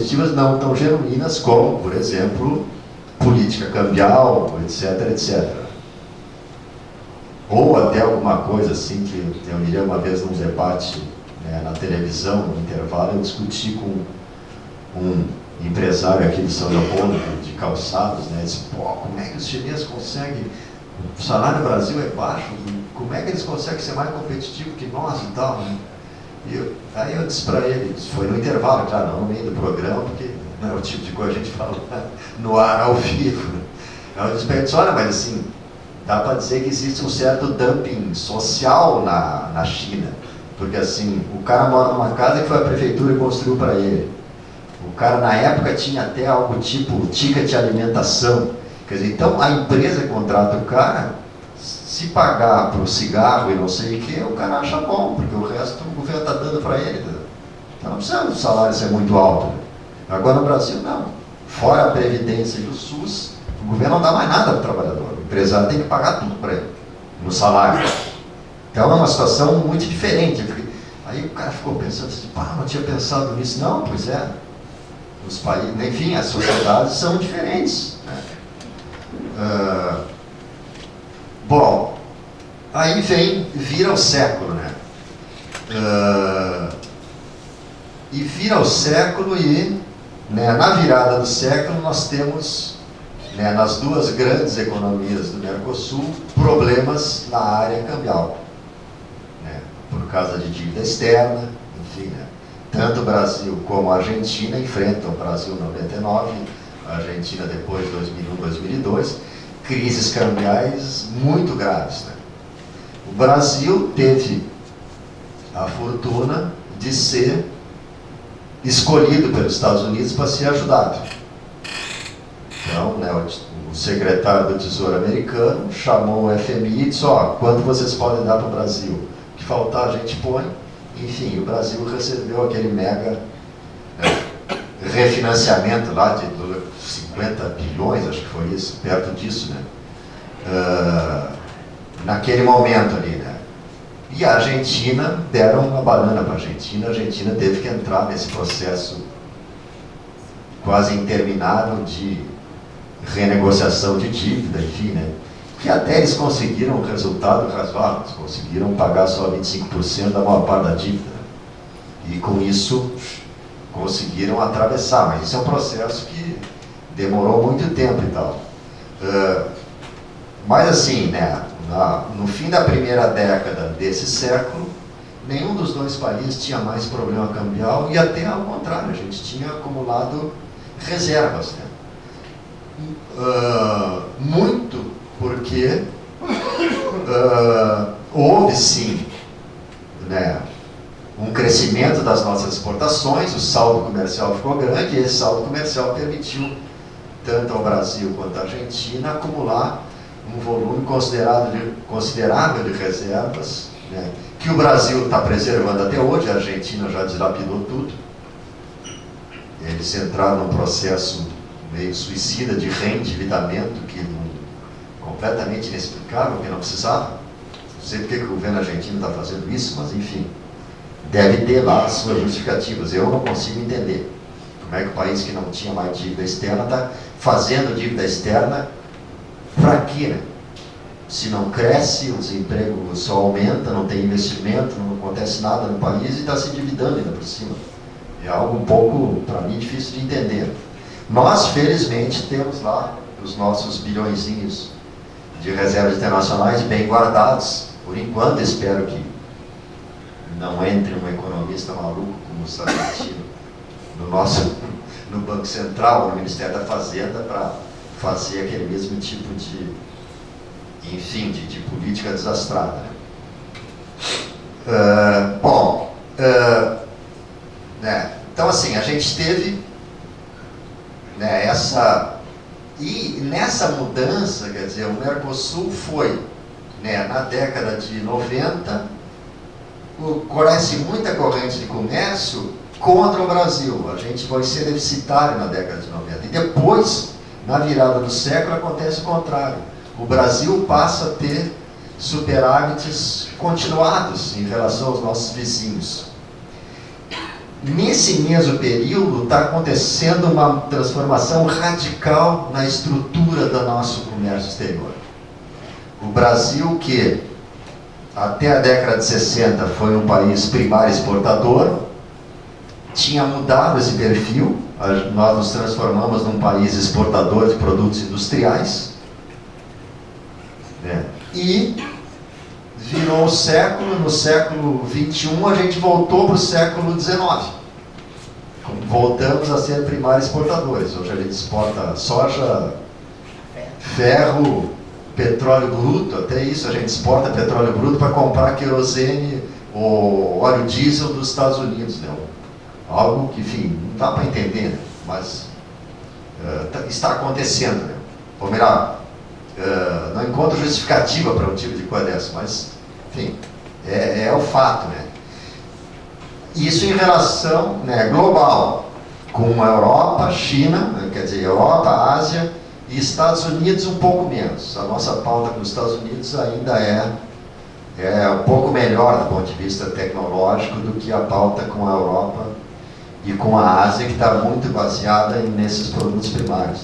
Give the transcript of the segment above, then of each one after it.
competitivas não tão genuínas como, por exemplo, política cambial, etc, etc. Ou até alguma coisa assim que eu me lembro uma vez num debate, né, na televisão, no intervalo, eu discuti com um empresário aqui de São Leopoldo, de calçados, né, disse, pô, como é que os chineses conseguem, o salário no Brasil é baixo, como é que eles conseguem ser mais competitivos que nós e tal, né? Aí eu disse para ele, foi no intervalo, claro, não no meio do programa, porque não é o tipo de coisa que a gente fala no ar, ao vivo, né? Aí eu disse para ele, olha, mas assim, dá para dizer que existe um certo dumping social na China, porque assim, o cara mora numa casa que foi a prefeitura e construiu para ele. O cara na época tinha até algo tipo ticket de alimentação. Quer dizer, então a empresa contrata o cara, se pagar para o cigarro e não sei o que, o cara acha bom, porque o resto o governo está dando para ele. Então não precisa o salário ser muito alto. Né? Agora no Brasil não. Fora a Previdência e o SUS, o governo não dá mais nada para o trabalhador. O empresário tem que pagar tudo para ele, no salário. Então é uma situação muito diferente. Aí o cara ficou pensando assim, pá, não tinha pensado nisso. Não, pois é. Os países, enfim, as sociedades são diferentes. Né? Bom, aí vira o século, né? E vira o século e, né, na virada do século nós temos, né, nas duas grandes economias do Mercosul, problemas na área cambial, né, por causa de dívida externa, enfim, né, tanto o Brasil como a Argentina enfrentam o Brasil em 99, a Argentina depois de 2001, 2002, crises cambiais muito graves. Né? O Brasil teve a fortuna de ser escolhido pelos Estados Unidos para ser ajudado. Então, né, o secretário do Tesouro americano chamou o FMI e disse, ó, quanto vocês podem dar para o Brasil? O que faltar a gente põe. Enfim, o Brasil recebeu aquele mega refinanciamento lá de 50 bilhões, acho que foi isso, perto disso, né? Naquele momento ali, né? E a Argentina, deram uma banana para a Argentina teve que entrar nesse processo quase interminável de renegociação de dívida, enfim, né? Que até eles conseguiram um resultado razoável, eles conseguiram pagar só 25% da maior parte da dívida. E com isso conseguiram atravessar, mas isso é um processo que demorou muito tempo e tal. Mas assim, né, no fim da primeira década desse século, nenhum dos dois países tinha mais problema cambial e até ao contrário, a gente tinha acumulado reservas. Né? Muito porque houve sim, né, um crescimento das nossas exportações, o saldo comercial ficou grande e esse saldo comercial permitiu tanto ao Brasil quanto à Argentina acumular um volume considerável de reservas, né, que o Brasil está preservando até hoje, a Argentina já dilapidou tudo. Eles entraram num processo meio suicida de reendividamento que completamente inexplicável, que não precisava. Não sei porque que o governo argentino está fazendo isso, mas enfim, deve ter lá as suas justificativas. Eu não consigo entender como é que o país que não tinha mais dívida externa está fazendo dívida externa para quê? Né? Se não cresce, o desemprego só aumenta, não tem investimento, não acontece nada no país e está se endividando ainda por cima. É algo um pouco, para mim, difícil de entender. Nós, felizmente, temos lá os nossos bilhõezinhos de reservas internacionais bem guardados. Por enquanto, espero que não entre um economista maluco como o Sargentino no Banco Central, no Ministério da Fazenda, para fazer aquele mesmo tipo de, enfim, de política desastrada. Né? Então, assim, a gente teve, né, essa... E nessa mudança, quer dizer, o Mercosul foi, né, na década de 90, cresce muita corrente de comércio contra o Brasil. A gente vai ser deficitário na década de 90. E depois, na virada do século, acontece o contrário. O Brasil passa a ter superávites continuados em relação aos nossos vizinhos. nesse mesmo período está acontecendo uma transformação radical na estrutura do nosso comércio exterior. O Brasil, que até a década de 60 foi um país primário exportador, tinha mudado esse perfil. Nós nos transformamos num país exportador de produtos industriais, né? E virou o século, no século XXI a gente voltou para o século XIX. Voltamos a ser primários exportadores. Hoje a gente exporta soja, ferro, petróleo bruto, até isso a gente exporta petróleo bruto para comprar querosene ou óleo diesel dos Estados Unidos, né? Algo que, enfim, não dá para entender, né? Mas está acontecendo, né? Ou melhor, não encontro justificativa para um tipo de coisa dessa, mas, enfim, é o fato, né? Isso em relação, né, global, com a Europa, China, quer dizer, Europa, Ásia e Estados Unidos um pouco menos. A nossa pauta com os Estados Unidos ainda é um pouco melhor do ponto de vista tecnológico do que a pauta com a Europa e com a Ásia, que está muito baseada nesses produtos primários.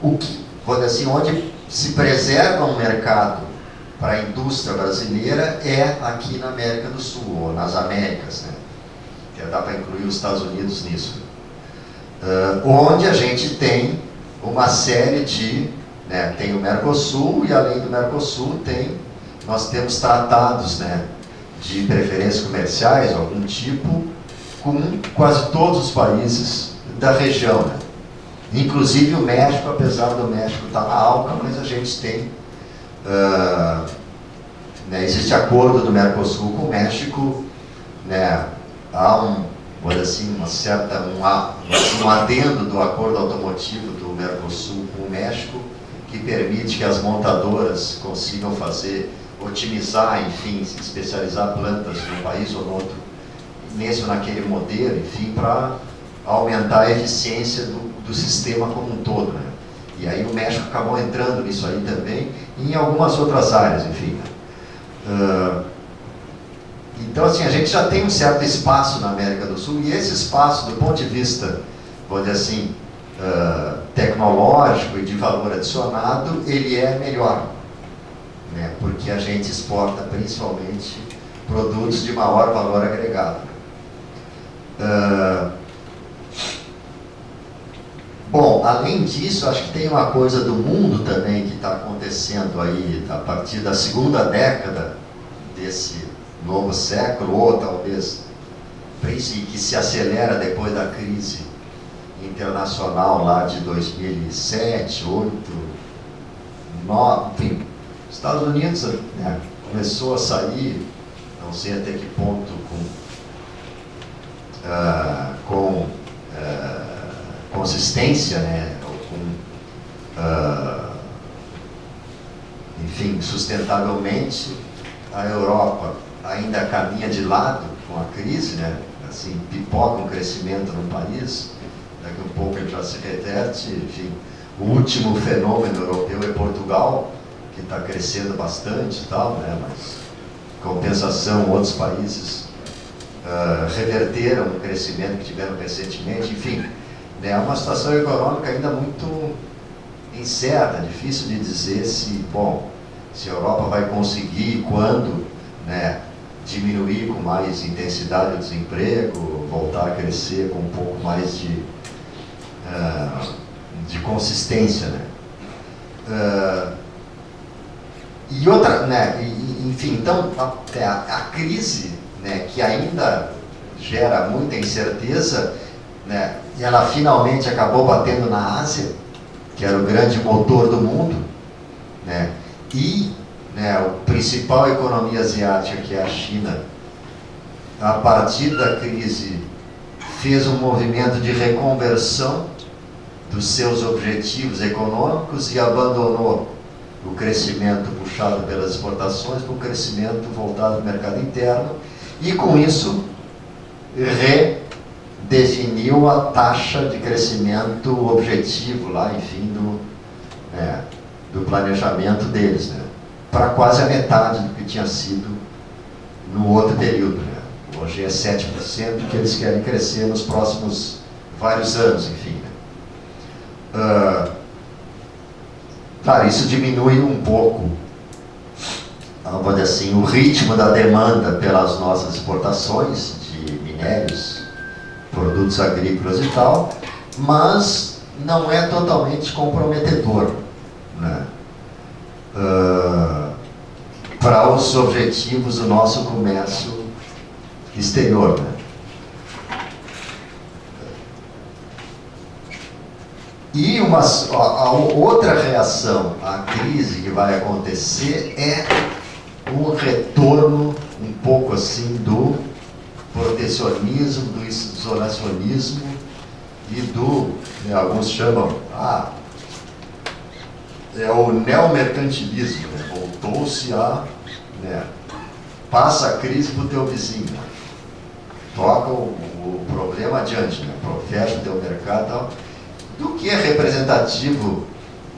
O que, vou dizer assim, onde se preserva um mercado para a indústria brasileira é aqui na América do Sul, ou nas Américas, né? Que dá para incluir os Estados Unidos nisso. Onde a gente tem uma série de, né, tem o Mercosul, e além do Mercosul nós temos tratados, né, de preferências comerciais, algum tipo, com quase todos os países da região, né? Inclusive o México, apesar do México estar na ALCA, mas a gente tem, né, existe acordo do Mercosul com o México, né, há vou dizer assim, um adendo do acordo automotivo do Mercosul com o México, que permite que as montadoras consigam otimizar, enfim, se especializar plantas num país ou no outro, mesmo naquele modelo, enfim, para aumentar a eficiência do sistema como um todo, né? E aí o México acabou entrando nisso aí também, e em algumas outras áreas, enfim. Então, assim, a gente já tem um certo espaço na América do Sul, e esse espaço, do ponto de vista, vou dizer assim, tecnológico e de valor adicionado, ele é melhor, né? Porque a gente exporta principalmente produtos de maior valor agregado. Bom, além disso, acho que tem uma coisa do mundo também que está acontecendo aí a partir da segunda década desse novo século, ou talvez que se acelera depois da crise internacional lá de 2007, 2008, 2009, enfim. Os Estados Unidos, né, começou a sair, não sei até que ponto, com consistência, né, enfim, sustentavelmente. A Europa ainda caminha de lado com a crise, né, assim, pipoca um crescimento no país, daqui a um pouco ele já se reverte, enfim. O último fenômeno europeu é Portugal, que está crescendo bastante e tal, né, mas compensação, outros países reverteram o crescimento que tiveram recentemente, enfim, né, é uma situação econômica ainda muito incerta, difícil de dizer se a Europa vai conseguir, quando, né, diminuir com mais intensidade o desemprego, voltar a crescer com um pouco mais de consistência, né? E outra, né, enfim, então a crise, né, que ainda gera muita incerteza, né, ela finalmente acabou batendo na Ásia, que era o grande motor do mundo, né, e, né, a principal economia asiática, que é a China, a partir da crise fez um movimento de reconversão dos seus objetivos econômicos e abandonou o crescimento puxado pelas exportações para o crescimento voltado ao mercado interno, e com isso redefiniu a taxa de crescimento objetivo lá, enfim, do planejamento deles, né, para quase a metade do que tinha sido no outro período, né. Hoje é 7% que eles querem crescer nos próximos vários anos, enfim. Claro, isso diminui um pouco, vamos dizer assim, o ritmo da demanda pelas nossas exportações de minérios, produtos agrícolas e tal, mas não é totalmente comprometedor, né, para os objetivos do nosso comércio exterior, né. E a outra reação à crise que vai acontecer é um retorno um pouco assim do protecionismo, do isolacionismo e do, alguns chamam, é o neomercantilismo, né? Voltou-se a, passa a crise para o teu vizinho, toca o problema adiante, né? Fecha o teu mercado e tal. Do que é representativo,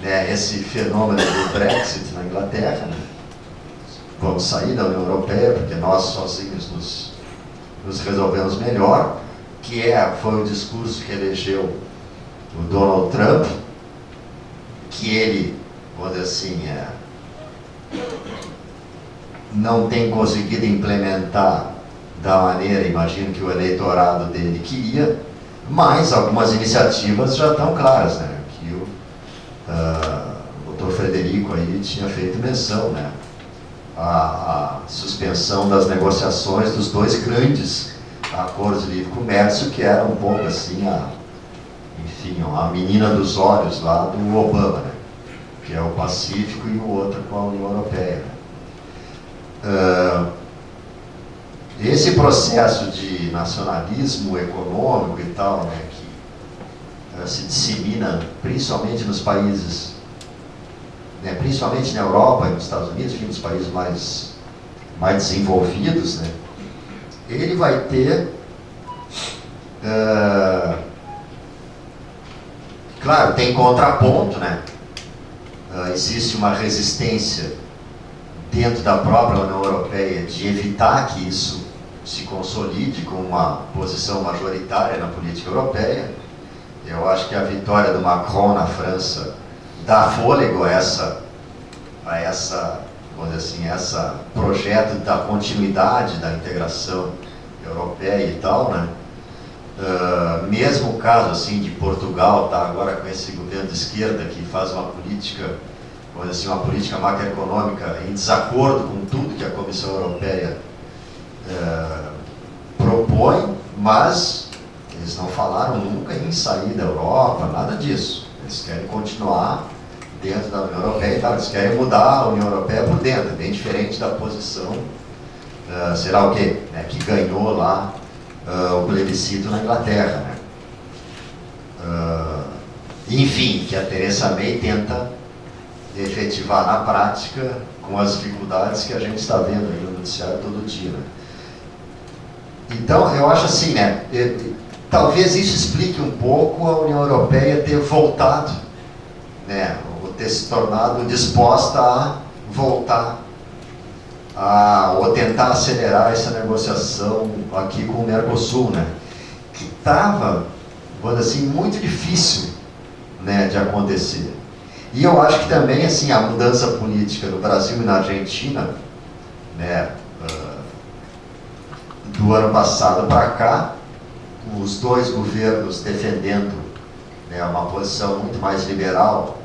né, esse fenômeno do Brexit na Inglaterra, né? Vamos sair da União Europeia porque nós sozinhos nos resolvemos melhor, que foi o discurso que elegeu o Donald Trump, que ele, vamos dizer assim, não tem conseguido implementar da maneira, imagino que o eleitorado dele queria, mas algumas iniciativas já estão claras, né? Que o doutor Frederico aí tinha feito menção, né? A suspensão das negociações dos dois grandes acordos de livre comércio, que era um pouco assim, enfim, a menina dos olhos lá do Obama, né? Que é o Pacífico e o outro com a União Europeia. Esse processo de nacionalismo econômico e tal, né, que se dissemina principalmente nos países, né, principalmente na Europa e nos Estados Unidos, enfim, nos países mais desenvolvidos, né, ele vai ter, claro, tem contraponto, né, existe uma resistência dentro da própria União Europeia de evitar que isso se consolide com uma posição majoritária na política europeia. Eu acho que a vitória do Macron na França dá fôlego a essa, vamos dizer assim, essa projeto da continuidade da integração europeia e tal, né? Mesmo o caso assim de Portugal, tá agora com esse governo de esquerda que faz uma política, vamos dizer assim, uma política macroeconômica em desacordo com tudo que a Comissão Europeia propõe, mas eles não falaram nunca em sair da Europa, nada disso. Eles querem continuar dentro da União Europeia e tal, eles querem mudar a União Europeia por dentro, bem diferente da posição, sei lá o quê, né, que ganhou lá o plebiscito na Inglaterra, né? Enfim, que a Theresa May tenta efetivar na prática com as dificuldades que a gente está vendo aí no noticiário todo dia, né? Então, eu acho assim, né, talvez isso explique um pouco a União Europeia ter voltado, né, ou ter se tornado disposta a voltar ou tentar acelerar essa negociação aqui com o Mercosul, né, que estava, vamos dizer assim, muito difícil, né, de acontecer. E eu acho que também, assim, a mudança política no Brasil e na Argentina, né, do ano passado para cá, os dois governos defendendo, né, uma posição muito mais liberal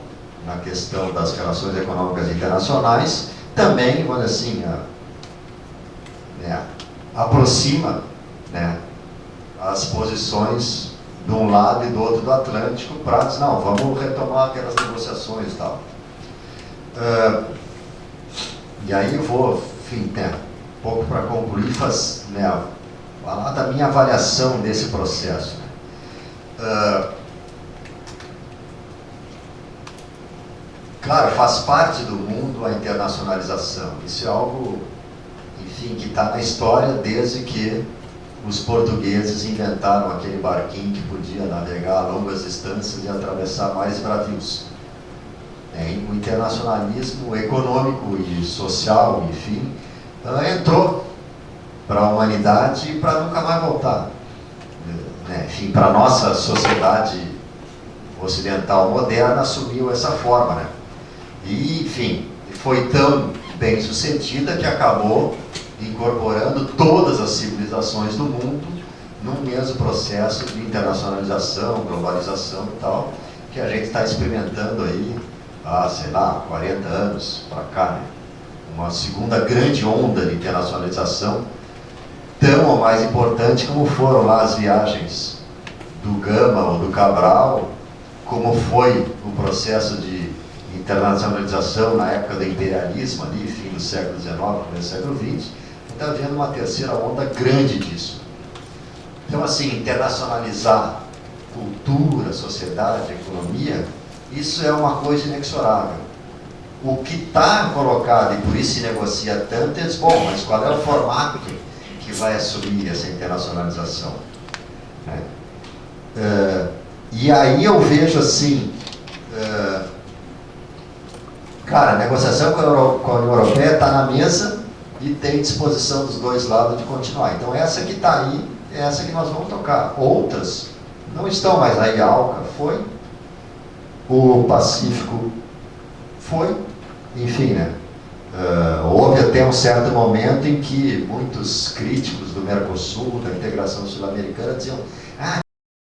na questão das relações econômicas internacionais, também, vamos dizer assim, aproxima, né, as posições de um lado e do outro do Atlântico para dizer, não, vamos retomar aquelas negociações e tal. E aí eu vou, enfim, né, um pouco para concluir, falar da minha avaliação desse processo. Claro, faz parte do mundo a internacionalização. Isso é algo, enfim, que está na história desde que os portugueses inventaram aquele barquinho que podia navegar a longas distâncias e atravessar mares bravios. O internacionalismo econômico e social, enfim, entrou para a humanidade e para nunca mais voltar. Né? Enfim, para a nossa sociedade ocidental moderna assumiu essa forma. Né? E, enfim, foi tão bem sucedida que acabou incorporando todas as civilizações do mundo num mesmo processo de internacionalização, globalização e tal, que a gente está experimentando aí há, sei lá, 40 anos para cá, né? Uma segunda grande onda de internacionalização, tão ou mais importante como foram lá as viagens do Gama ou do Cabral, como foi o processo de internacionalização na época do imperialismo, ali, fim do século XIX, começo do século XX, está havendo uma terceira onda grande disso. Então, assim, internacionalizar cultura, sociedade, economia, isso é uma coisa inexorável. O que está colocado, e por isso se negocia tanto, é bom, mas qual é o formato que vai assumir essa internacionalização? E aí eu vejo assim, cara, a negociação com a União Europeia está na mesa e tem disposição dos dois lados de continuar. Então essa que está aí, é essa que nós vamos tocar. Outras não estão mais aí. A ALCA foi, o Pacífico foi, enfim, né? Houve até um certo momento em que muitos críticos do Mercosul, da integração sul-americana, diziam: